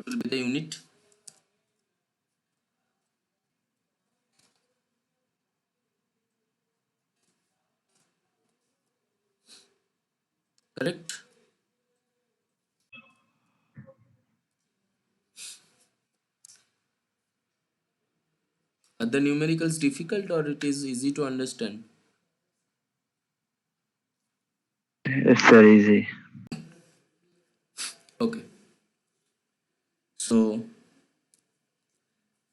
what will be the unit? Correct. Are the numericals difficult or it is easy to understand? Yes, sir, easy. Okay, so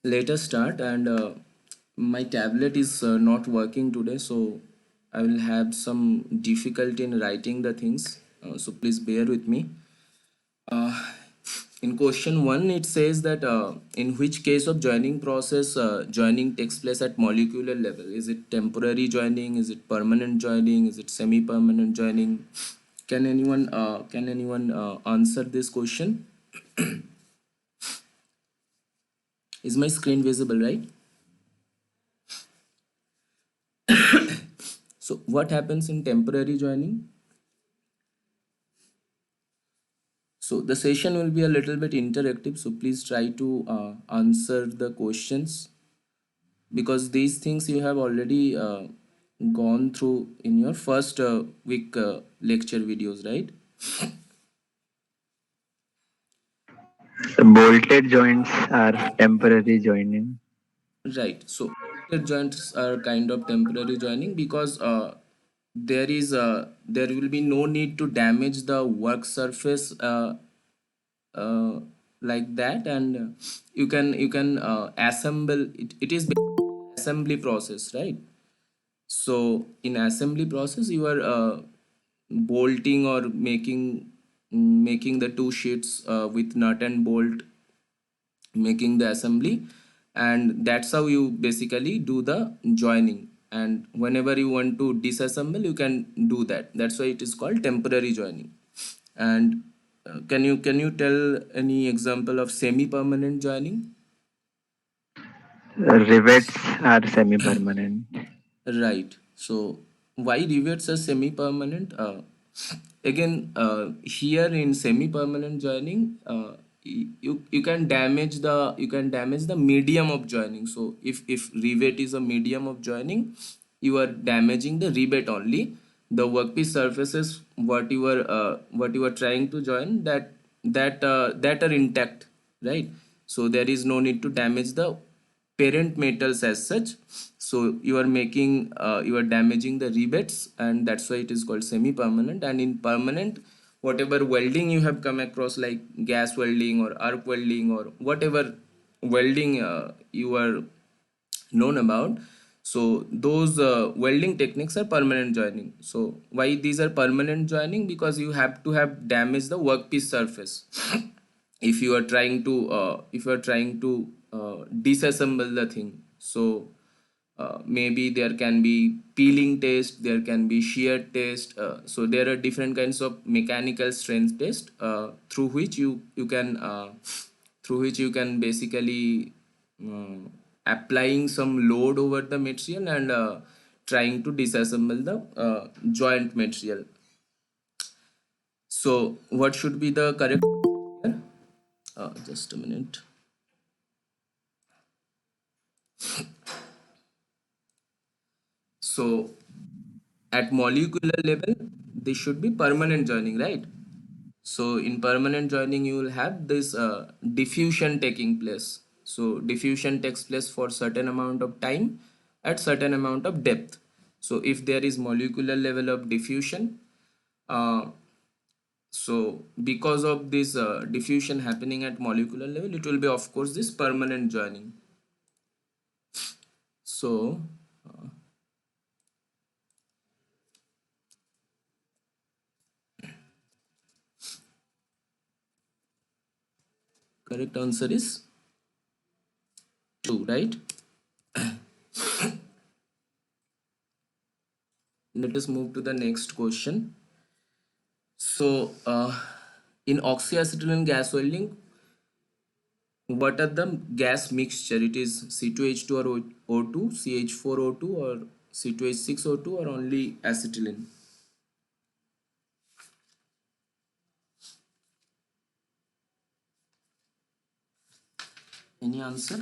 let us start. And my tablet is not working today, so I will have some difficulty in writing the things. So please bear with me. Uh, in question 1, it says that in which case of joining process joining takes place at molecular level? Is it temporary joining? Is it permanent joining? Is it semi-permanent joining? Can anyone answer this question? Is my screen visible, right? So what happens in temporary joining? So the session will be a little bit interactive, so please try to answer the questions, because these things you have already gone through in your first week lecture videos, right? The bolted joints are temporary joining. Right. So bolted joints are kind of temporary joining because there will be no need to damage the work surface uh, like that, and you can assemble it. It is basically assembly process, right? So in assembly process, you are bolting or making the two sheets with nut and bolt, making the assembly, and that's how you basically do the joining. And whenever you want to disassemble, you can do that. That's why it is called temporary joining. And can you tell any example of semi-permanent joining? Rivets are semi-permanent. Right. So why rivets are semi-permanent? Here in semi-permanent joining, you can damage the medium of joining. So if rivet is a medium of joining, you are damaging the rivet only. The workpiece surfaces what you are trying to join, that are intact, right? So there is no need to damage the parent metals as such. So you are damaging the rivets, and that's why it is called semi permanent. And in permanent, whatever welding you have come across, like gas welding or arc welding or whatever welding you are known about, so those welding techniques are permanent joining. So why these are permanent joining? Because you have to have damaged the workpiece surface if you are trying to disassemble the thing. So maybe there can be peeling test, there can be shear test. So there are different kinds of mechanical strength test through which you can basically uh, applying some load over the material and trying to disassemble the joint material. So what should be the correct here? Just a minute. So at molecular level, this should be permanent joining, right? So in permanent joining, you will have this diffusion taking place. So diffusion takes place for certain amount of time at certain amount of depth. So if there is molecular level of diffusion, uh, so because of this diffusion happening at molecular level, it will be of course this permanent joining. So correct answer is 2, right? Let us move to the next question. So, in oxyacetylene gas welding, what are the gas mixture? It is C2H2 or O2, CH4O2 or C2H6O2 or only acetylene? Any answer?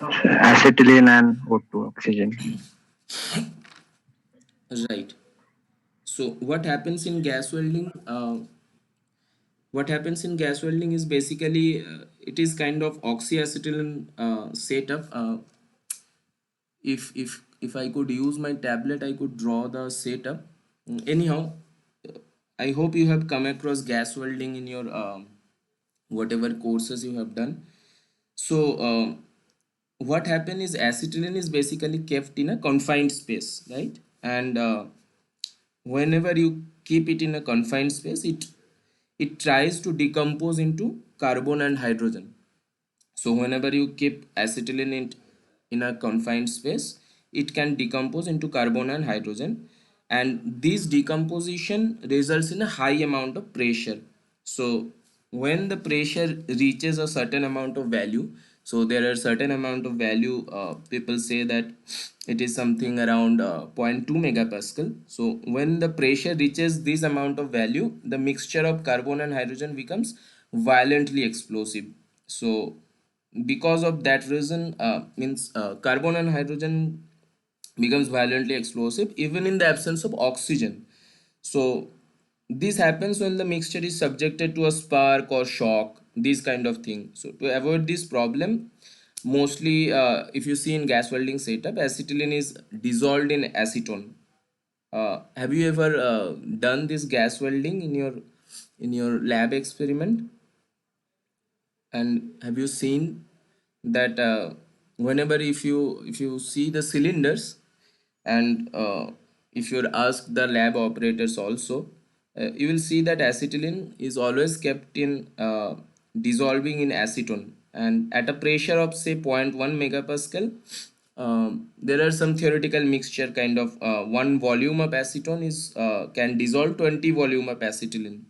Acetylene and O2 oxygen. Right. So what happens in gas welding is basically it is kind of oxyacetylene setup. If I could use my tablet, I could draw the setup. Anyhow, I hope you have come across gas welding in your whatever courses you have done. So what happen is acetylene is basically kept in a confined space, right? And whenever you keep it in a confined space, it tries to decompose into carbon and hydrogen. So whenever you keep acetylene in a confined space, it can decompose into carbon and hydrogen, and this decomposition results in a high amount of pressure. So when the pressure reaches a certain amount of value, so there are certain amount of value, people say that it is something around zero point 0.2 megapascal. So when the pressure reaches this amount of value, the mixture of carbon and hydrogen becomes violently explosive. So because of that reason, means carbon and hydrogen becomes violently explosive even in the absence of oxygen. So this happens when the mixture is subjected to a spark or shock, this kind of thing. So to avoid this problem, mostly if you see in gas welding setup, acetylene is dissolved in acetone. Have you ever done this gas welding in your lab experiment? And have you seen that whenever if you see the cylinders, and if you ask the lab operators also, you will see that acetylene is always kept in dissolving in acetone, and at a pressure of say zero point 0.1 megapascal, there are some theoretical mixture kind of, one volume of acetone is can dissolve 20 volume of acetylene,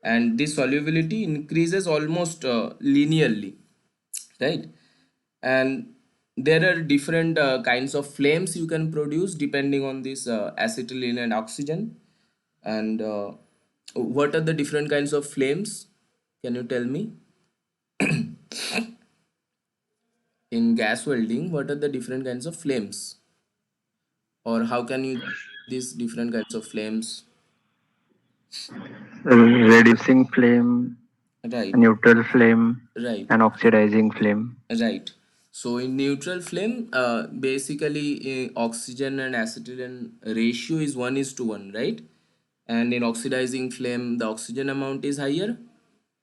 and this solubility increases almost linearly, right? And there are different kinds of flames you can produce depending on this acetylene and oxygen. And what are the different kinds of flames, can you tell me? In gas welding, what are the different kinds of flames, or how can you these different kinds of flames? Reducing flame, Right. neutral flame, Right. and oxidizing flame. Right. So in neutral flame, basically oxygen and acetylene ratio is 1:1, right? And in oxidizing flame, the oxygen amount is higher.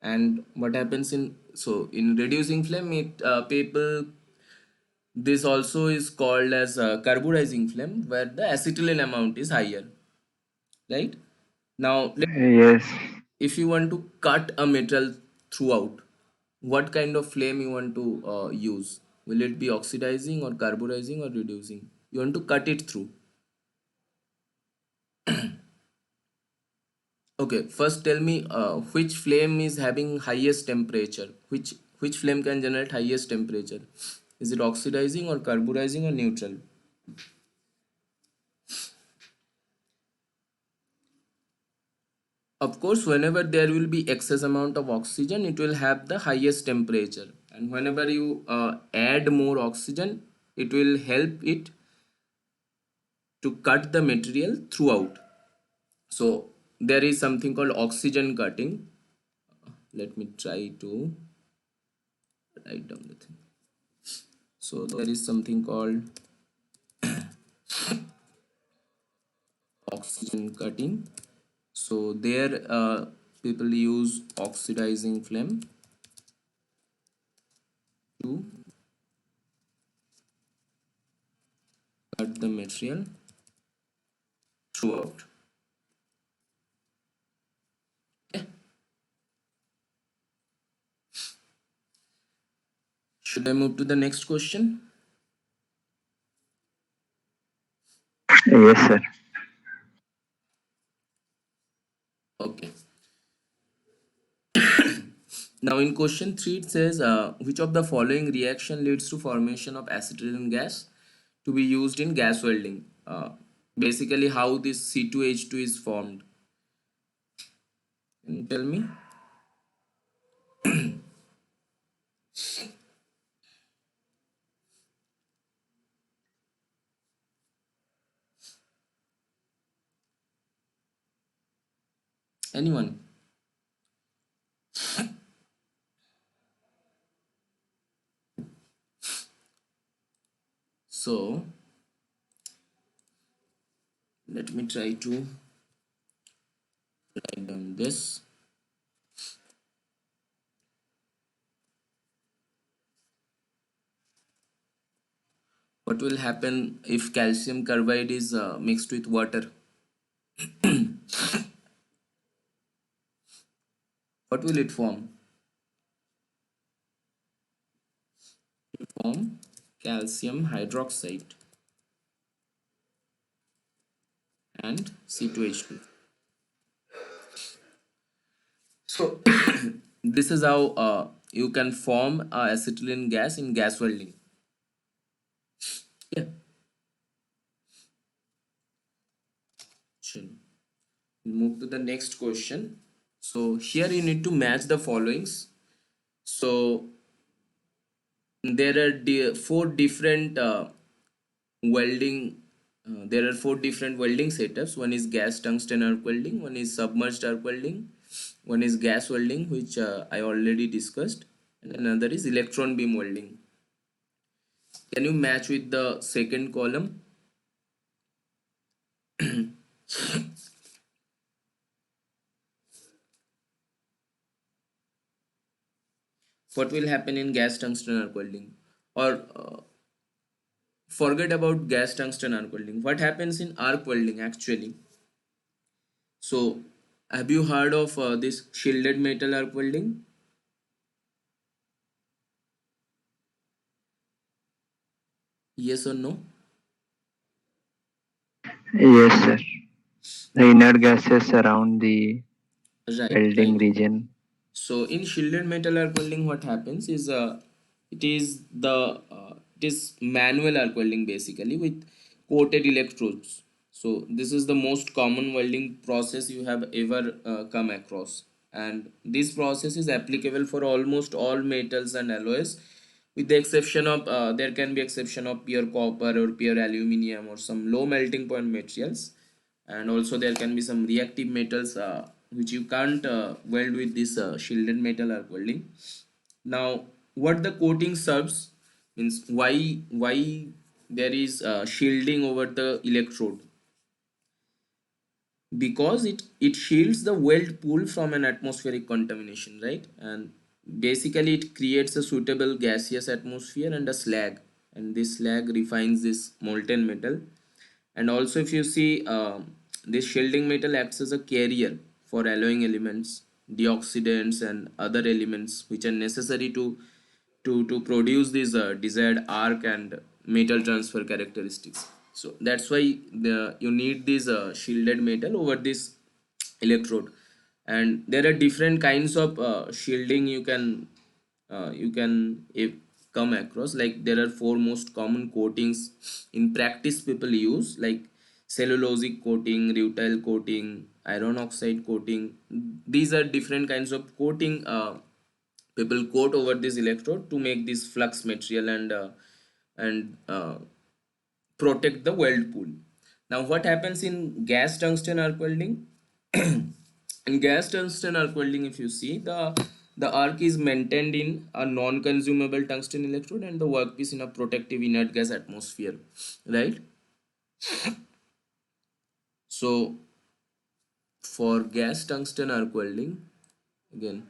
And what happens in, so in reducing flame, it people, this also is called as carburizing flame, where the acetylene amount is higher, right? Now Yes, if you want to cut a metal throughout, what kind of flame you want to use? Will it be oxidizing or carburizing or reducing? You want to cut it through. Okay, first tell me which flame is having highest temperature, which flame can generate highest temperature? Is it oxidizing or carburizing or neutral? Of course, whenever there will be excess amount of oxygen, it will have the highest temperature, and whenever you add more oxygen, it will help it to cut the material throughout. So there is something called oxygen cutting. Let me try to write down the thing. So there is something called oxygen cutting. So there people use oxidizing flame to cut the material throughout. Okay. Should I move to the next question? yes, sir. Okay. Now in question 3 it says which of the following reaction leads to formation of acetylene gas to be used in gas welding? Basically how this C2H2 is formed. Can you tell me? Anyone? So let me try to write down this. What will happen if calcium carbide is mixed with water? What will it form? Form calcium hydroxide and C2H2. So this is how you can form acetylene gas in gas welding. Yeah. Sure. We'll move to the next question. So here you need to match the followings. So there are four different welding. There are four different welding setups. One is gas tungsten arc welding. One is submerged arc welding. One is gas welding, which I already discussed, and another is electron beam welding. Can you match with the second column? What will happen in gas tungsten arc welding? Or forget about gas tungsten arc welding. What happens in arc welding actually? So, have you heard of this shielded metal arc welding? Yes or no? Yes, sir. The inert gases around the Right, welding right. region. So in shielded metal arc welding, what happens is it is manual arc welding basically with coated electrodes. So this is the most common welding process you have ever come across, and this process is applicable for almost all metals and alloys, with the exception of there can be exception of pure copper or pure aluminium or some low melting point materials, and also there can be some reactive metals which you can't weld with this shielded metal arc welding. Now what the coating serves means, why there is shielding over the electrode? Because it shields the weld pool from an atmospheric contamination, right? And basically it creates a suitable gaseous atmosphere and a slag, and this slag refines this molten metal. And also if you see, this shielding metal acts as a carrier for alloying elements, deoxidants and other elements which are necessary to produce these desired arc and metal transfer characteristics. So that's why you need this shielded metal over this electrode. And there are different kinds of shielding you can come across. Like there are four most common coatings in practice people use, like cellulosic coating, rutile coating, iron oxide coating. These are different kinds of coating people coat over this electrode to make this flux material and protect the weld pool. Now what happens in gas tungsten arc welding? In gas tungsten arc welding, if you see, the arc is maintained in a non-consumable tungsten electrode and the workpiece in a protective inert gas atmosphere, right? So for gas tungsten arc welding, again,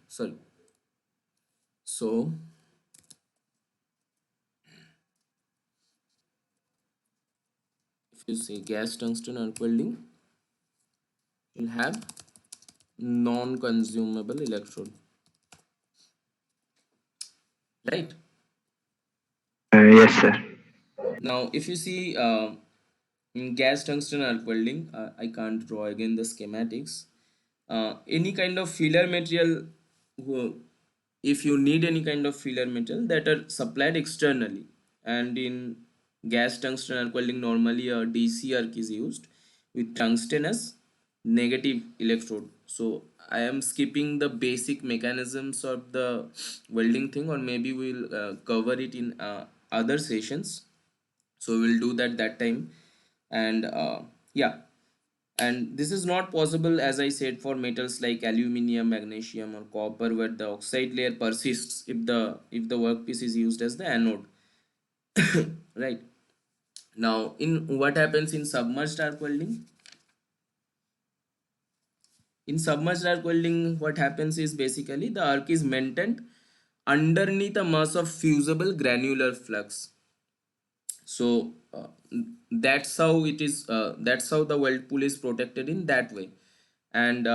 sorry. So if you see gas tungsten arc welding, you'll have non-consumable electrode, right? Yes, sir. Now if you see, in gas tungsten arc welding, I can't draw again the schematics. Any kind of filler material, if you need any kind of filler metal that are supplied externally, and in gas tungsten arc welding normally a DC arc is used with tungsten as negative electrode. So I am skipping the basic mechanisms of the welding thing, or maybe we'll cover it in other sessions, so we'll do that time. And yeah, and this is not possible, as I said, for metals like aluminium, magnesium, or copper, where the oxide layer persists if the workpiece is used as the anode. Right. Now, in what happens in submerged arc welding? In submerged arc welding, what happens is basically the arc is maintained underneath a mass of fusible granular flux. So that's how it is. That's how the weld pool is protected in that way. And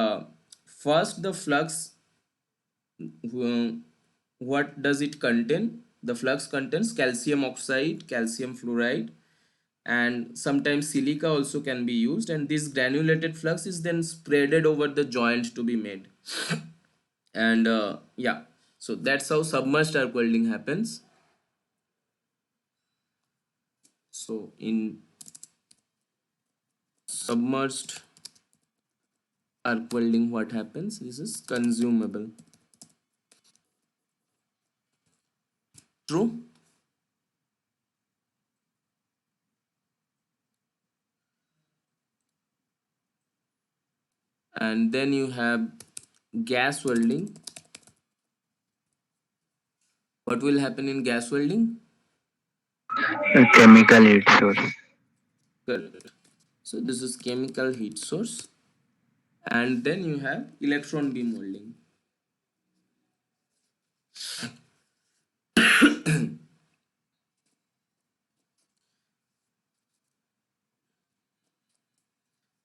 first, the flux. What does it contain? The flux contains calcium oxide, calcium fluoride, and sometimes silica also can be used. And this granulated flux is then spreaded over the joint to be made. And yeah, so that's how submerged arc welding happens. So in submerged arc welding, what happens? This is consumable. True. And then you have gas welding. What will happen in gas welding? A chemical heat source. Correct. So this is chemical heat source. And then you have electron beam welding.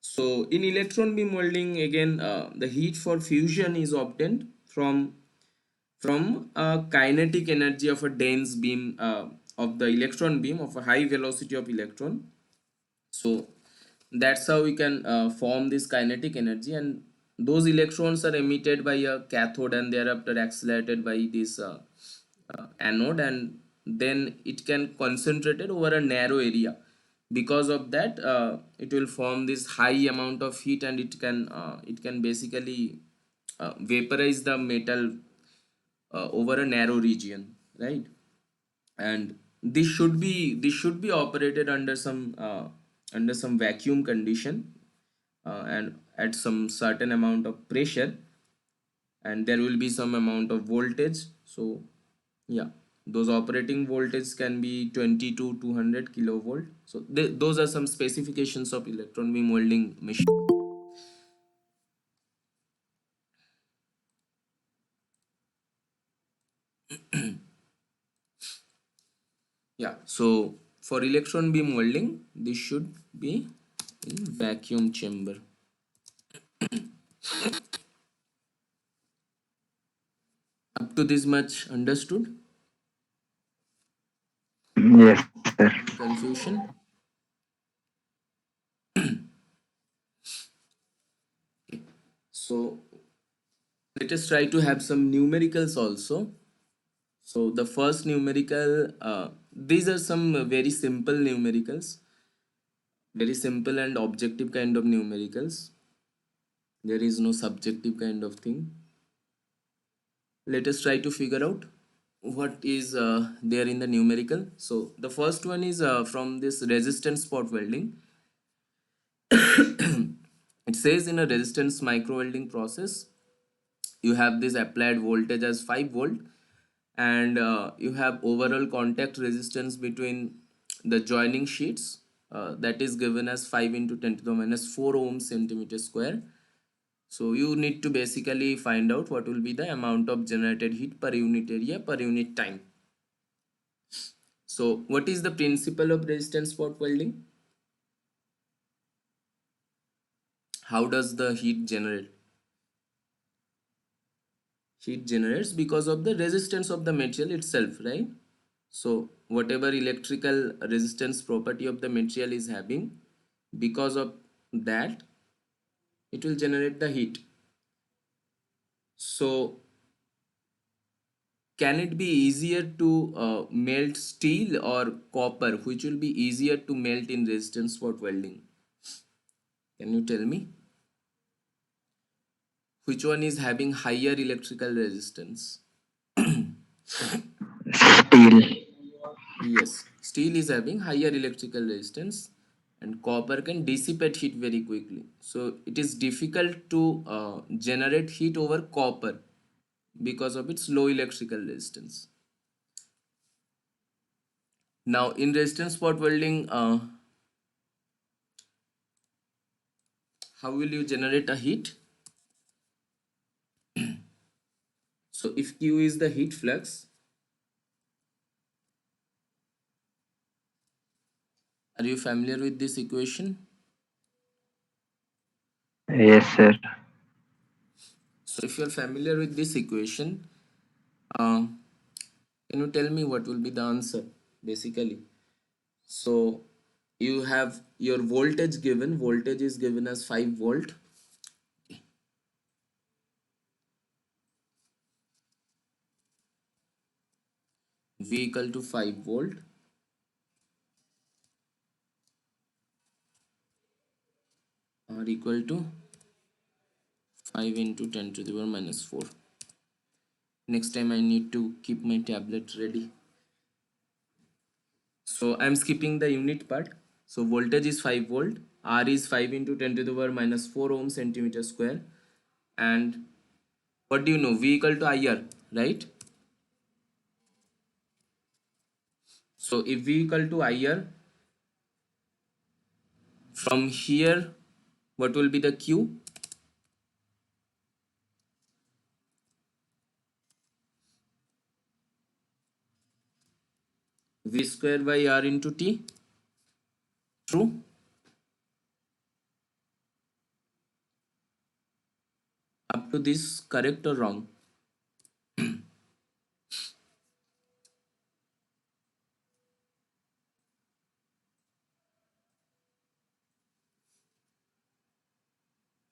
So in electron beam welding, again, the heat for fusion is obtained from a kinetic energy of a dense beam of the electron beam of a high velocity of electron. So that's how we can form this kinetic energy, and those electrons are emitted by a cathode and thereafter accelerated by this anode, and then it can concentrate it over a narrow area. Because of that, it will form this high amount of heat, and it can basically vaporize the metal over a narrow region, right? And this should be operated under some vacuum condition, and at some certain amount of pressure, and there will be some amount of voltage. So yeah, those operating voltage can be 20 to 200 kilovolt. So those are some specifications of electron beam welding machine. Yeah, so for electron beam welding, this should be in vacuum chamber. Up to this much understood? Yes, sir. Any confusion? So let us try to have some numericals also. So the first numerical, these are some very simple numericals, very simple and objective kind of numericals. There is no subjective kind of thing. Let us try to figure out what is there in the numerical. So the first one is from this resistance spot welding. It says in a resistance micro welding process, you have this applied voltage as 5 volt, and you have overall contact resistance between the joining sheets, that is given as 5 into 10 to the minus 4 ohms centimeter square. So you need to basically find out what will be the amount of generated heat per unit area per unit time. So what is the principle of resistance spot welding? How does the heat generate? Heat generates because of the resistance of the material itself, right? So whatever electrical resistance property of the material is having, because of that, it will generate the heat. So can it be easier to melt steel or copper, which will be easier to melt in resistance spot welding? Can you tell me which one is having higher electrical resistance? Steel. Yes, steel is having higher electrical resistance. and copper can dissipate heat very quickly. So it is difficult to generate heat over copper because of its low electrical resistance. Now in resistance spot welding, how will you generate a heat? So if Q is the heat flux, are you familiar with this equation? Yes, sir. So if you're familiar with this equation, uh, can you tell me what will be the answer basically? So you have your voltage given, voltage is given as 5 volt. V equal to 5 volt are equal to 5 into 10 to the power minus 4. Next time I need to keep my tablet ready. So I'm skipping the unit part. So voltage is 5 volt, R is 5 into 10 to the power minus 4 ohm centimeter square. And what do you know? V equal to IR, right? So if V equal to IR, from here, what will be the Q? V square by R into T. True? Up to this, correct or wrong?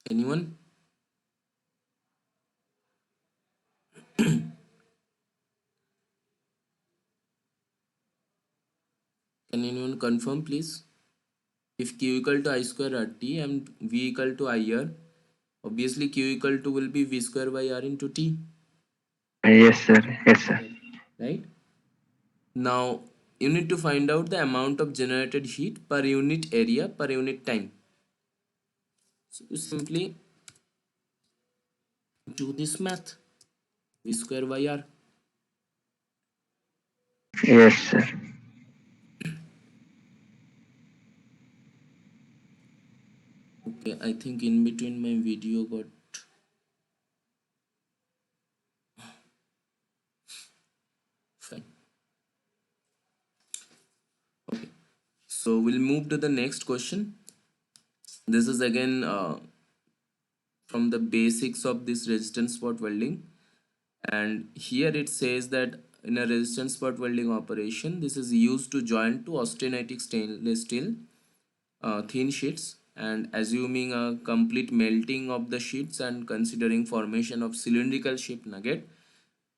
Anyone? Can anyone confirm, please? If Q equal to I square RT and V equal to IR, obviously Q equal to will be V square by R into T, Yes, sir. Yes, sir. right? Now you need to find out the amount of generated heat per unit area per unit time. So you simply do this math, V square by R. Yes, sir. Okay, I think in between my video got fine. Okay, so we'll move to the next question. This is again from the basics of this resistance spot welding, and here it says that in a resistance spot welding operation, this is used to join two austenitic stainless steel thin sheets, and assuming a complete melting of the sheets and considering formation of cylindrical shaped nugget,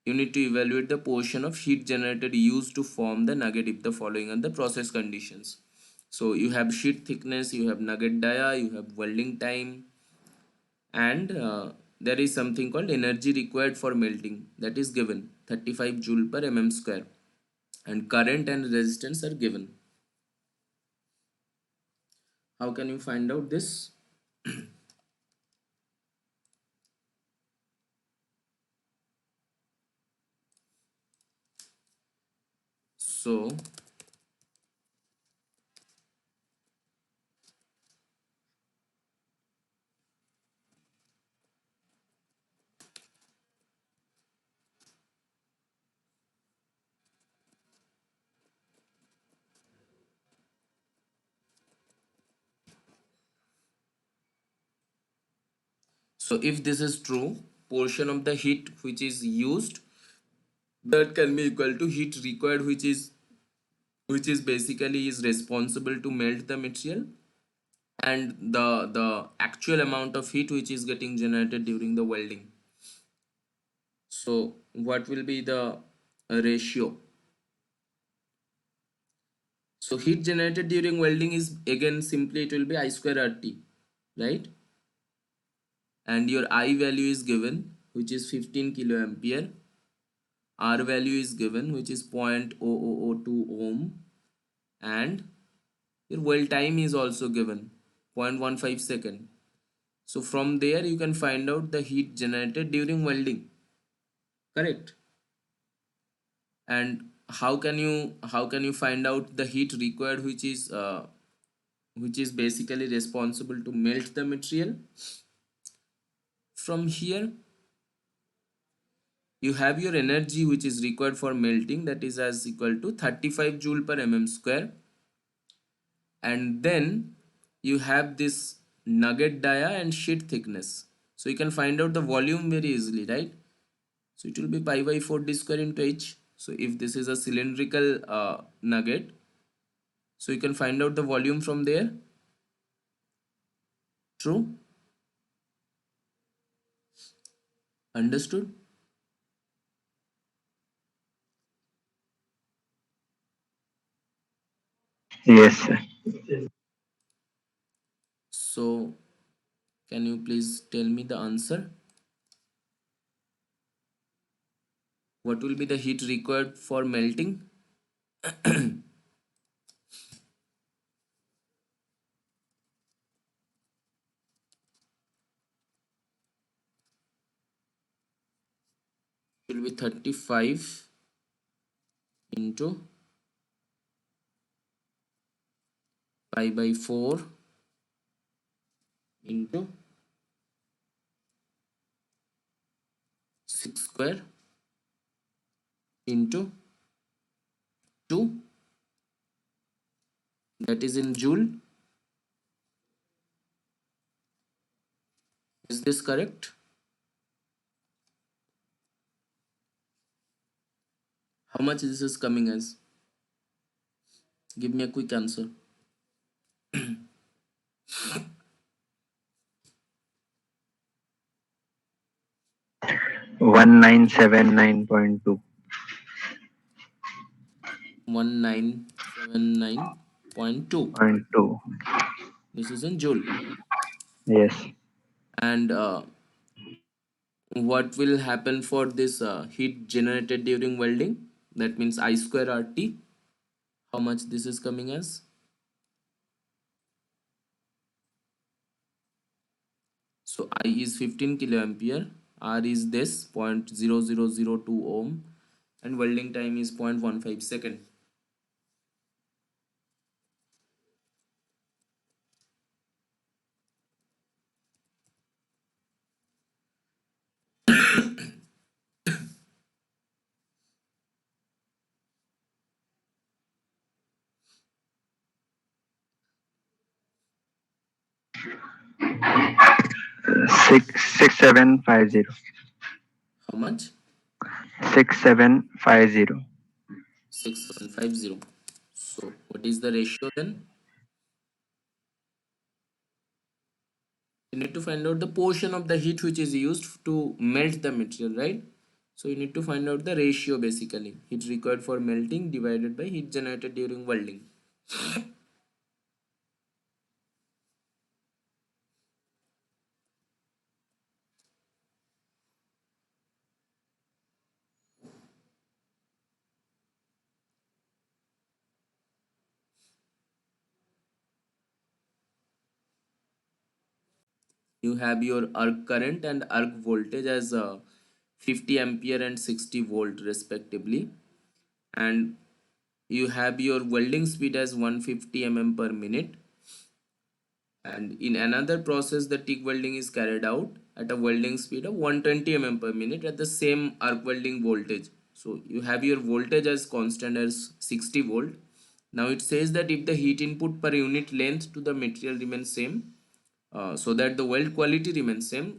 you need to evaluate the portion of heat generated used to form the nugget if the following are the process conditions. So you have sheet thickness, you have nugget dia, you have welding time, and there is something called energy required for melting, that is given 35 joule per mm square, and current and resistance are given. How can you find out this? So if this is true, portion of the heat which is used, that can be equal to heat required, which is basically is responsible to melt the material, and the actual amount of heat which is getting generated during the welding. So what will be the ratio? So heat generated during welding is again simply it will be I square RT, right? And your I value is given, which is 15 kiloampere. R value is given, which is 0.0002 ohm, and Your weld time is also given 0.15 second. So from there you can find out the heat generated during welding, correct? And how can you find out the heat required, which is basically responsible to melt the material? From here you have your energy which is required for melting, that is as equal to 35 joule per mm square. And then you have this nugget dia and sheet thickness, so you can find out the volume very easily, right? So it will be pi by 4 d square into h. So if this is a cylindrical nugget, so you can find out the volume from there. True? Understood? Yes, sir. So can you please tell me the answer? What will be the heat required for melting? It will be 35 into pi by 4 into 6 square into 2, that is in joule. Is this correct? How much this is coming as? Give me a quick answer. 1979.2. 1979.2. Point two. This is in joule. Yes. And what will happen for this heat generated during welding? That means I square RT. How much this is coming as? So I is 15 kiloampere, R is this 0.0002 ohm, and welding time is 0.15 second. Six seven five zero. How much? 6750. 6750. So what is the ratio then? You need to find out the portion of the heat which is used to melt the material, right? So you need to find out the ratio, basically heat required for melting divided by heat generated during welding. You have your arc current and arc voltage as 50 ampere and 60 volt respectively, and you have your welding speed as 150 mm per minute. And in another process the TIG welding is carried out at a welding speed of 120 mm per minute at the same arc welding voltage. So you have your voltage as constant as 60 volt. Now it says that if the heat input per unit length to the material remains same, so that the weld quality remains same,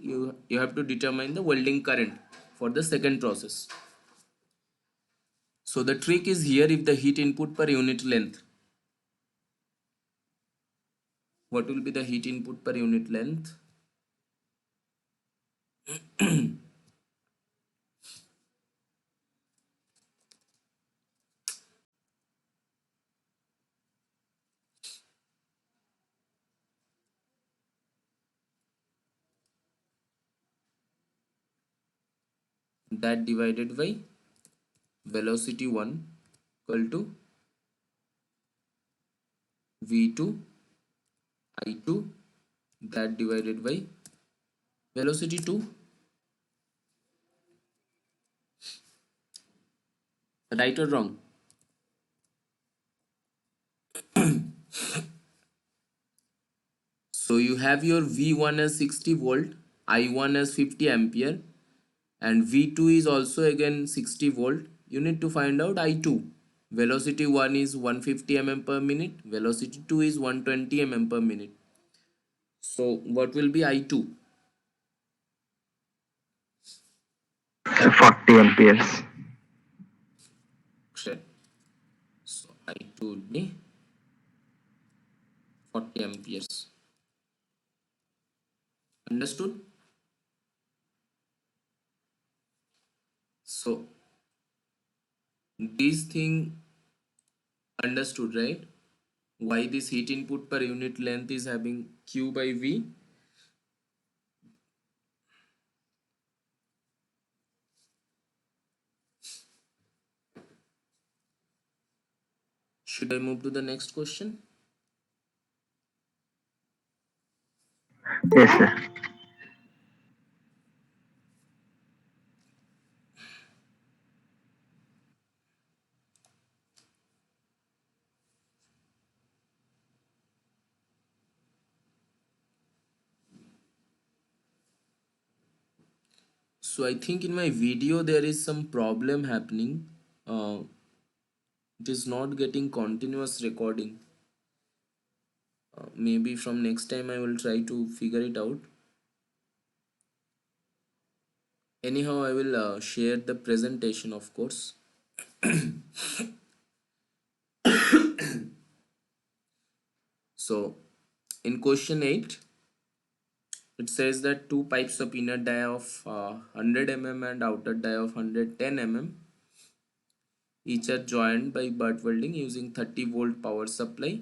you have to determine the welding current for the second process. So the trick is here, if the heat input per unit length, what will be the heat input per unit length? That divided by velocity 1 equal to V2 I2 that divided by velocity 2. Right or wrong? So you have your V1 as 60 volt, I1 as 50 ampere, and V2 is also again 60 volt. You need to find out I2. Velocity 1 is 150 mm per minute, velocity 2 is 120 mm per minute. So what will be I2? 40 amperes. Correct. So I2 will be 40 amperes. Understood? So this thing understood, right? Why this heat input per unit length is having Q by V? Should I move to the next question? Yes, sir. So I think in my video there is some problem happening. It is not getting continuous recording. Maybe from next time I will try to figure it out. Anyhow, I will share the presentation, of course. So in question 8, it says that two pipes of inner dia of 100 mm and outer dia of 110 mm each are joined by butt welding using 30 volt power supply.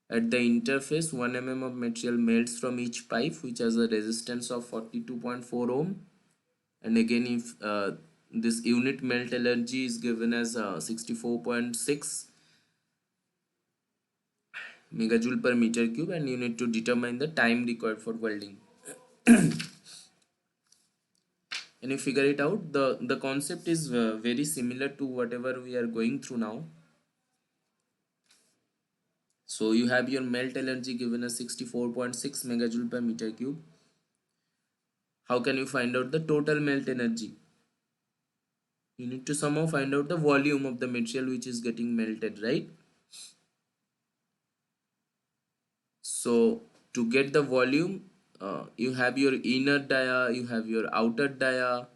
At the interface, 1 mm of material melts from each pipe, which has a resistance of 42.4 ohm. And again, if this unit melt energy is given as 64.6 megajoule per meter cube, and you need to determine the time required for welding. And you figure it out. The concept is very similar to whatever we are going through now. So you have your melt energy given as 64.6 megajoule per meter cube. How can you find out the total melt energy? You need to somehow find out the volume of the material which is getting melted, right? So to get the volume, you have your inner dia, you have your outer dia,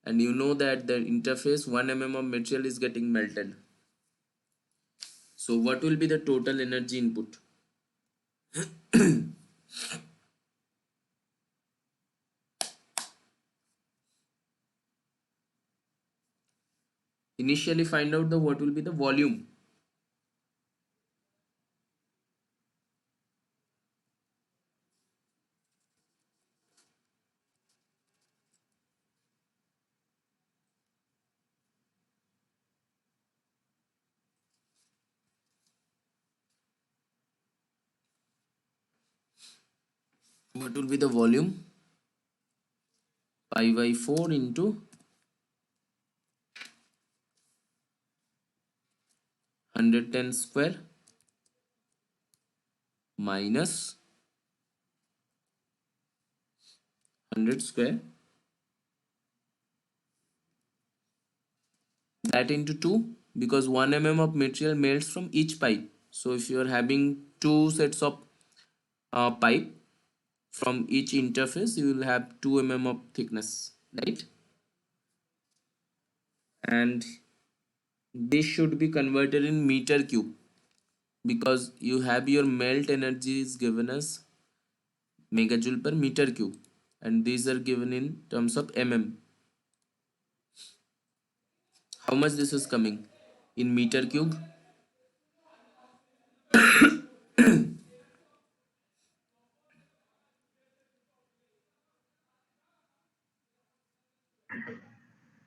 and you know that the interface 1 mm of material is getting melted. So what will be the total energy input? Initially find out the what will be the volume. What will be the volume? Pi by 4 into 110 square minus 100 square, that into 2, because 1 mm of material melts from each pipe. So if you are having two sets of pipe from each interface, you will have 2 mm of thickness, right? And this should be converted in meter cube, because you have your melt energy is given as megajoule per meter cube, and these are given in terms of mm. How much this is coming in meter cube?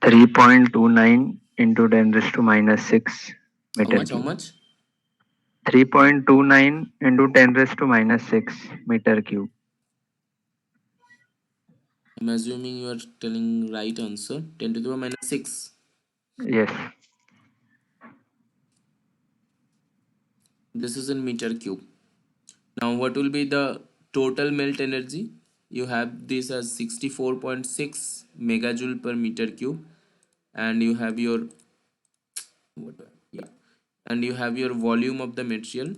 3.29 into 10 raised to minus 6 How meter much? How cube. much? 3.29 into 10 raised to minus 6 meter cube. I'm assuming you are telling right answer. 10 to the power minus 6. Yes, This is in meter cube. Now, what will be the total melt energy? You have this as 64.6 megajoule per meter cube, and you have your yeah, and you have your volume of the material.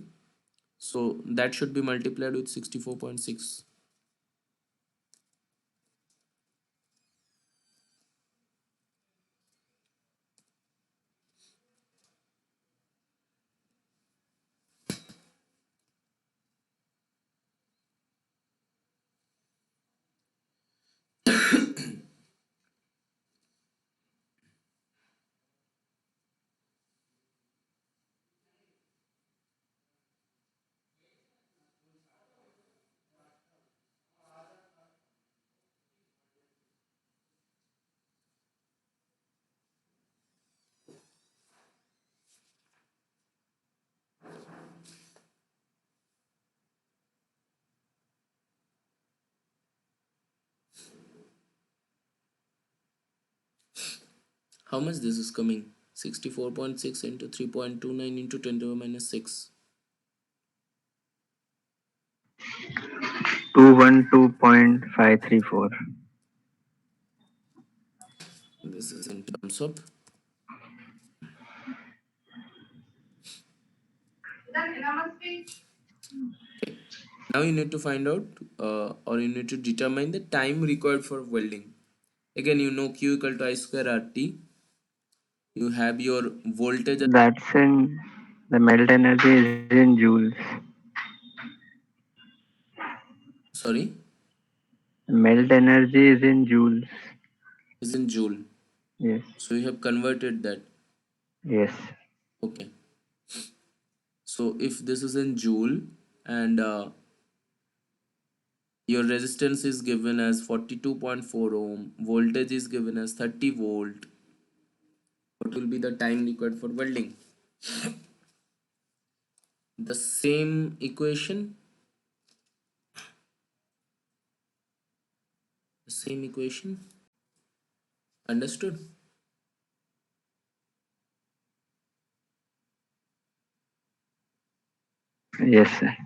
So that should be multiplied with 64.6. How much this is coming? 64.6 into 3.29 into 10 to the minus 6. 212.534. This is in terms of. Now you need to find out or you need to determine the time required for welding. Again, you know Q equal to I square RT. You have your voltage. That's in the melt energy is in joules. Sorry, Melt energy is in joules. is in joule. Yes, So you have converted that. yes, Okay. So if this is in joule and your resistance is given as 42.4 ohm, voltage is given as 30 volt, what will be the time required for welding? The same equation, the same equation. Understood? yes, sir.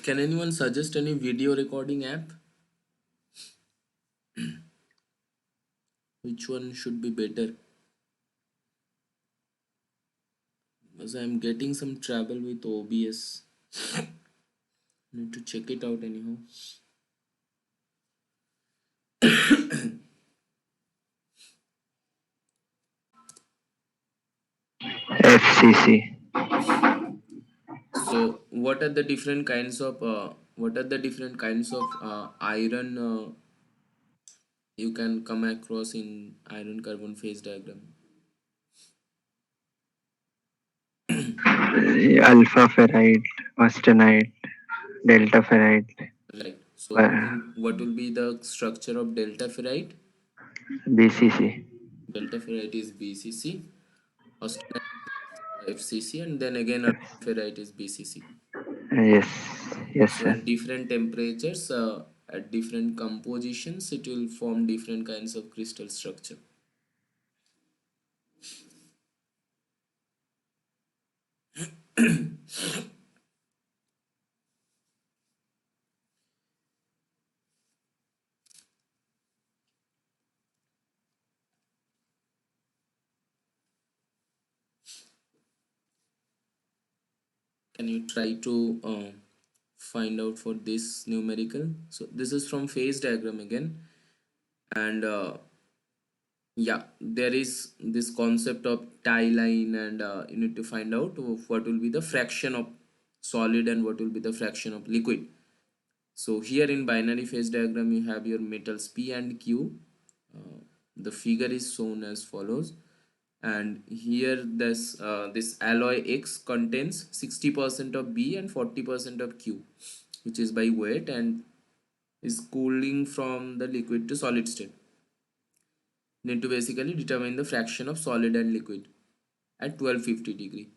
Can anyone suggest any video recording app? Which one should be better? Because I'm getting some trouble with OBS. Need to check it out anyhow. FCC. So, what are the different kinds of iron you can come across in iron carbon phase diagram? Alpha ferrite, austenite, delta ferrite, Right. So, what will be the structure of delta ferrite? BCC. Delta ferrite is BCC, austenite FCC, and then again another ferrite is BCC. Yes, yes, So, sir. at different temperatures, at different compositions, it will form different kinds of crystal structure. Can you try to find out for this numerical? So, this is from phase diagram again, and Yeah, there is this concept of tie line, and you need to find out what will be the fraction of solid and what will be the fraction of liquid. So here in binary phase diagram you have your metals P and Q. The figure is shown as follows, and here this alloy X contains 60% of B and 40% of Q, which is by weight, and is cooling from the liquid to solid state. Need to basically determine the fraction of solid and liquid at 1250 degree.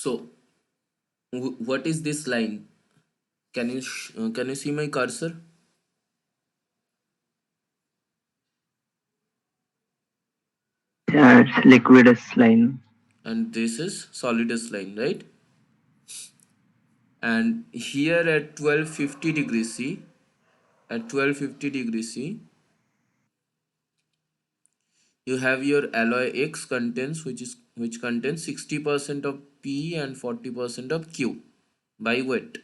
So what is this line? Can you see my cursor? Yeah, it's liquidus line. And this is solidus line, right? And here at 1250 degrees C, at 1250 degrees C, you have your alloy X contains, which contains 60% of P and 40% of Q by weight.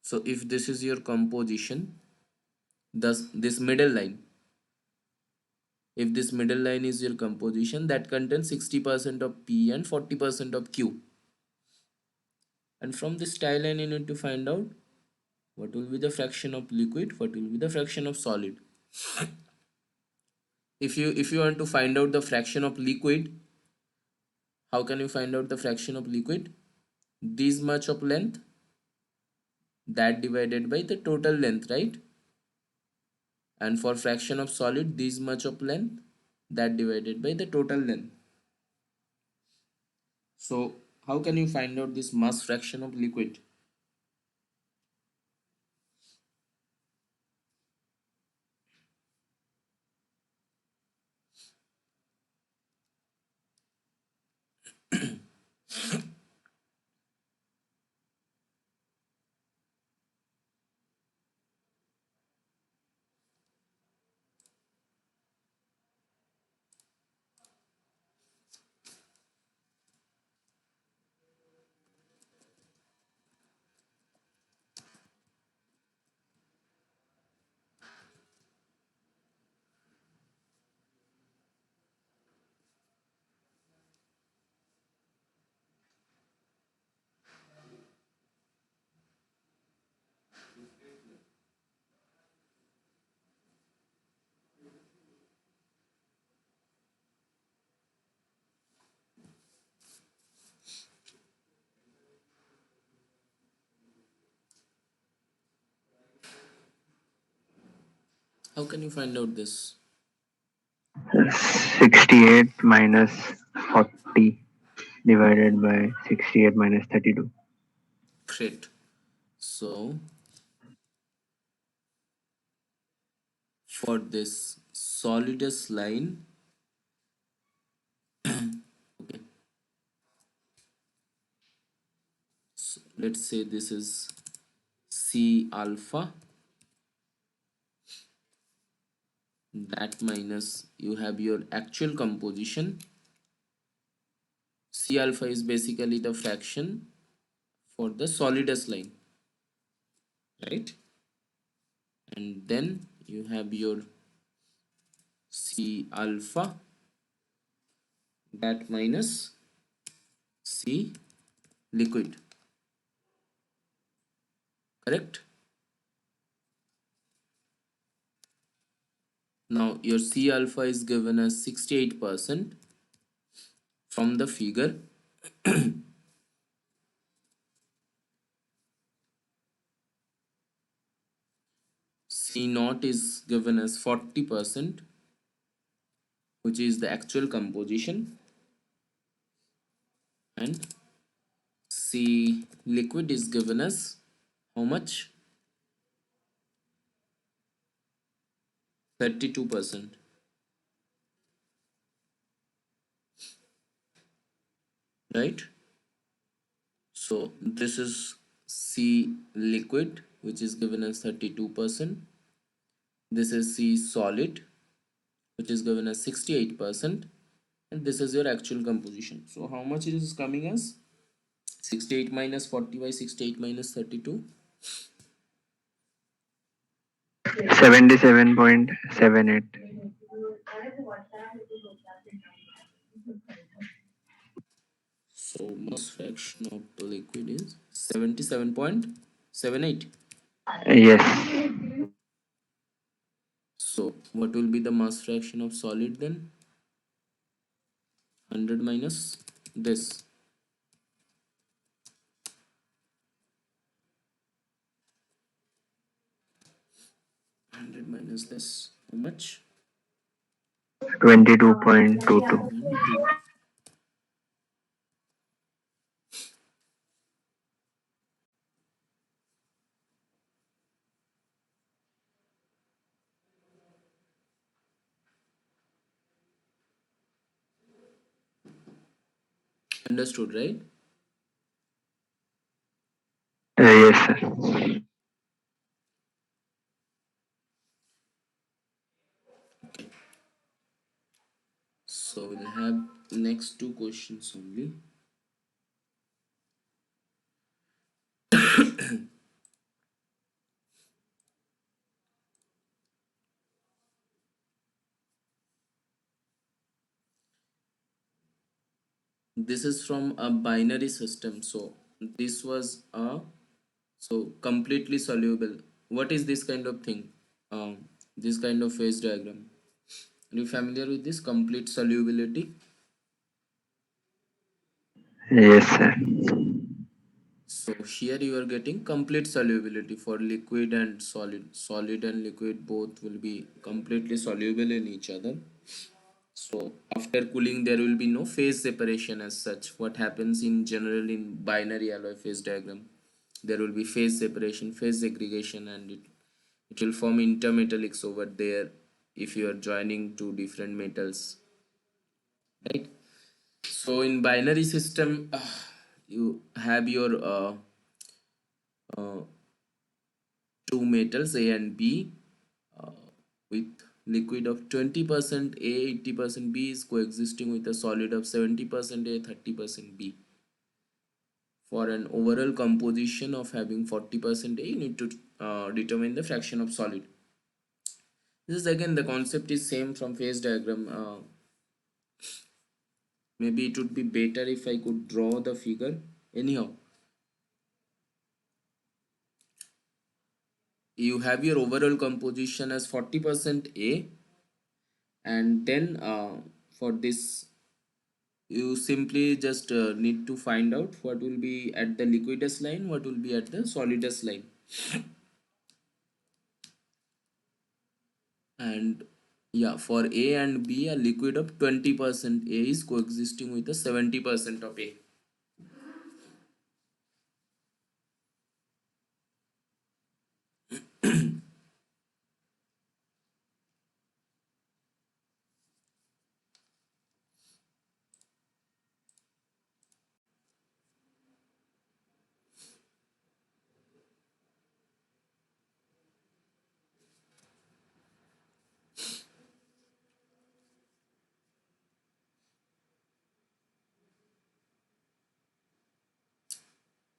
So if this is your composition, thus this middle line, if this middle line is your composition, that contains 60% of P and 40% of Q. And from this tie line you need to find out what will be the fraction of liquid, what will be the fraction of solid. If you want to find out the fraction of liquid, how can you find out the fraction of liquid? This much of length, that divided by the total length, right? And for fraction of solid, this much of length, that divided by the total length. So how can you find out this mass fraction of liquid? How can you find out this? 68 minus 40 divided by 68 minus 32. Great. So for this solidus line, okay, so let's say this is C alpha, that minus you have your actual composition. C alpha is basically the fraction for the solidus line, right? And then you have your C alpha, that minus C liquid, correct? Now your C alpha is given as 68% from the figure. C naught is given as 40%, which is the actual composition, and C liquid is given as how much? 32%. right? So this is C liquid, which is given as 32%. This is C solid, which is given as 68%. And this is your actual composition. So how much it is coming as? 68 minus 40 by 68 minus 32. 77.78. So mass fraction of the liquid is 77.78. Yes. So what will be the mass fraction of solid then? 100 minus this. 100 minus this. How much? 22.22. 22. Understood, right? Yes, sir. So we'll have next two questions only. This is from a binary system. So this was a completely soluble. What is this kind of thing? This kind of phase diagram. Are you familiar with this complete solubility? Yes, sir. So here you are getting complete solubility for liquid and solid. Solid and liquid both will be completely soluble in each other. So after cooling, there will be no phase separation as such. What happens in general in binary alloy phase diagram? There will be phase separation, phase segregation, and it will form intermetallics over there if you are joining two different metals, right? So in binary system, you have your uh, two metals A and B uh, with liquid of 20% A, 80% B is coexisting with a solid of 70% A, 30% B. For an overall composition of having 40% A, you need to determine the fraction of solid. This is again the concept is same from phase diagram. Maybe it would be better if I could draw the figure. Anyhow, you have your overall composition as 40% A, and then for this you simply just need to find out what will be at the liquidus line, what will be at the solidus line. And yeah, for A and B, a liquid of 20% A is coexisting with a 70% of A.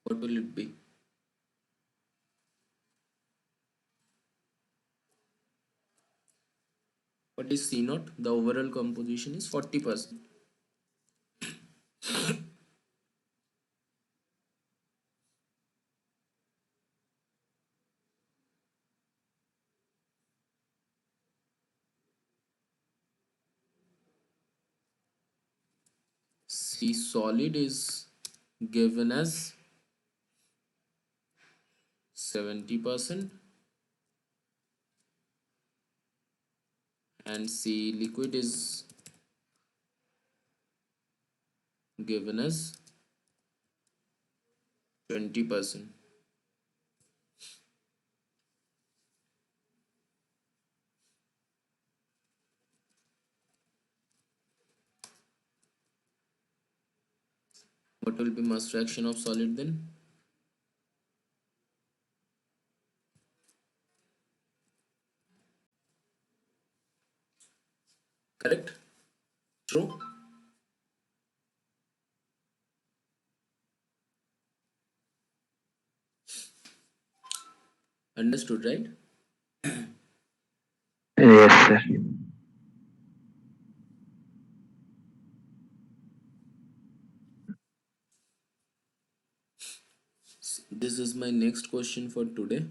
What will it be? What is C naught? The overall composition is 40%. C solid is given as 70% and C liquid is given as 20%. What will be mass fraction of solid then? Correct? True? Understood, right? Yes, sir. This is my next question for today.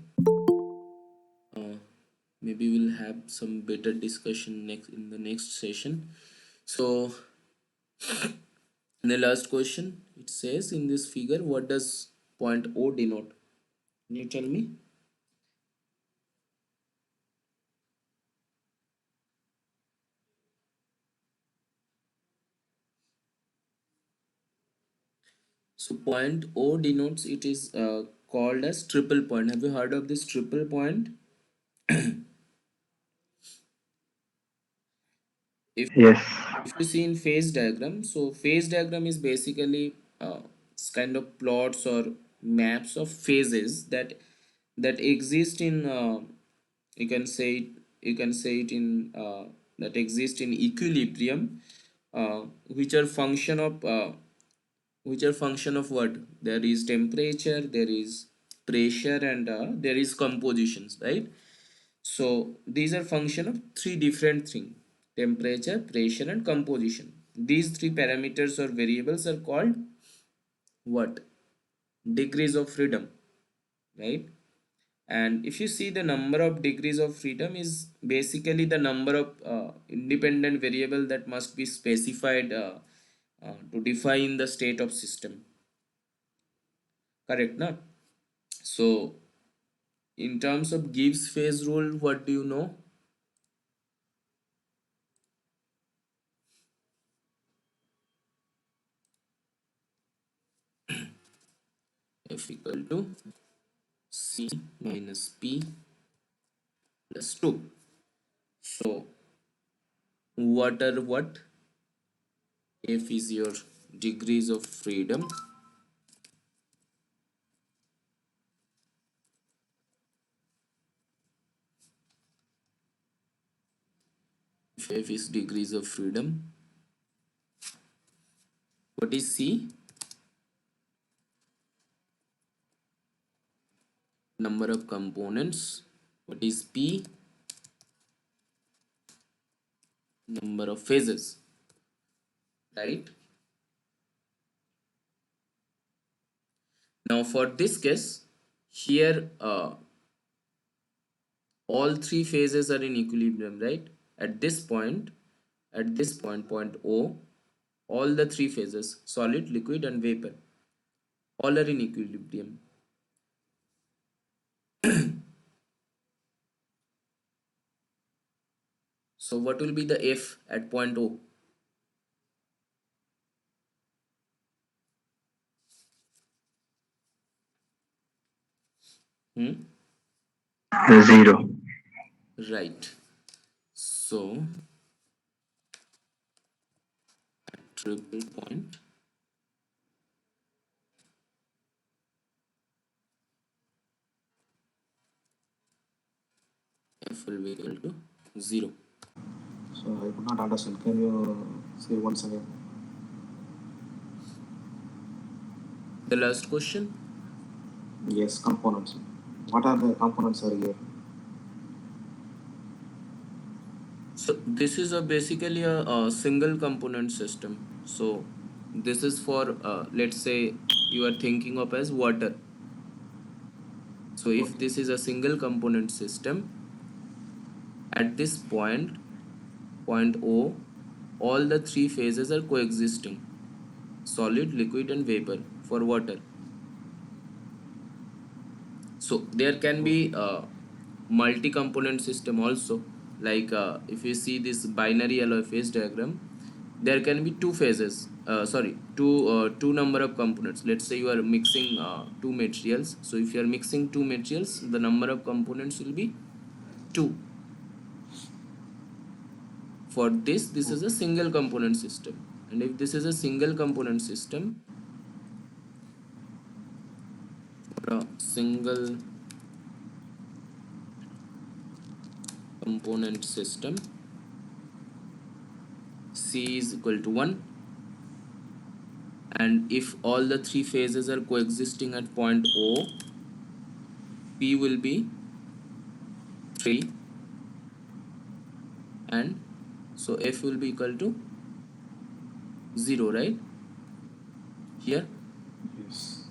Uh, Maybe we'll have some better discussion next in the next session. So, in the last question, it says in this figure, what does point O denote? Can you tell me? So, point O denotes it is called as triple point. Have you heard of this triple point? If Yes. if you see in phase diagram, so phase diagram is basically kind of plots or maps of phases that exist in you can say it, you can say it in that exist in equilibrium, which are function of what? There is temperature, there is pressure, and there is compositions, right? So these are function of three different things: temperature, pressure, and composition. These three parameters or variables are called what? Degrees of freedom, right? And if you see, the number of degrees of freedom is basically the number of independent variable that must be specified to define the state of system. Correct, na? So in terms of Gibbs phase rule, what do you know? F equal to C minus P plus 2. So what are what? F is your degrees of freedom. If F is degrees of freedom, what is C? Number of components. What is P? Number of phases, right? Now for this case, here all three phases are in equilibrium, right? At this point, point O, all the three phases, solid, liquid, and vapor, all are in equilibrium. So what will be the F at point O? Hmm? Zero. Right. So triple point F will be equal to 0. So I could not understand. Can you say once again? The last question. Yes, components. What are the components are here? So this is a basically a single component system. So this is for let's say you are thinking of as water. So if Okay. this is a single component system, at this point O, all the three phases are coexisting: solid, liquid, and vapor for water. So there can be multi-component system also. Like if you see this binary alloy phase diagram, there can be two phases. Sorry, two number of components. Let's say you are mixing two materials. So if you are mixing two materials, the number of components will be two. For this is a single component system. And if this is a single component system, a single component system, C is equal to 1, and if all the three phases are coexisting at point O, P will be 3, and so F will be equal to 0, right? Here. Yes.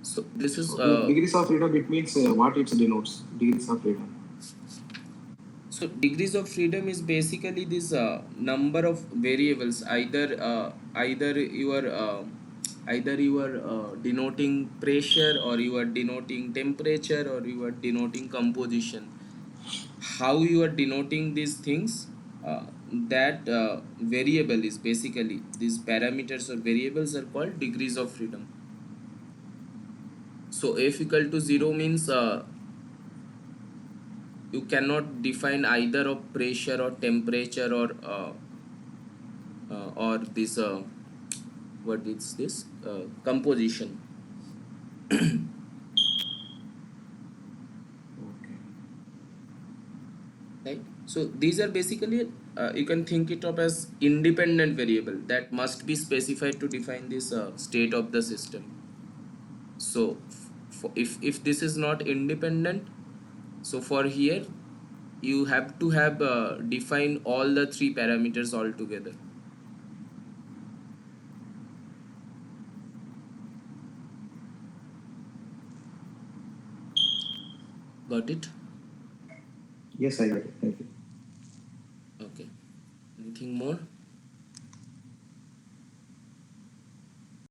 So this is So here degrees of freedom, it means what it denotes, degrees of freedom. so degrees of freedom is basically this number of variables. Either you are denoting pressure, or you are denoting temperature, or you are denoting composition. How you are denoting these things, that variable is basically, these parameters or variables are called degrees of freedom. So F equal to 0 means you cannot define either of pressure or temperature, or this what is this composition, Okay. right? So these are basically, you can think it of as independent variable that must be specified to define this state of the system. So if this is not independent, so for here you have to have define all the three parameters altogether. Got it? Yes, I got it. Thank you. Okay. Anything more?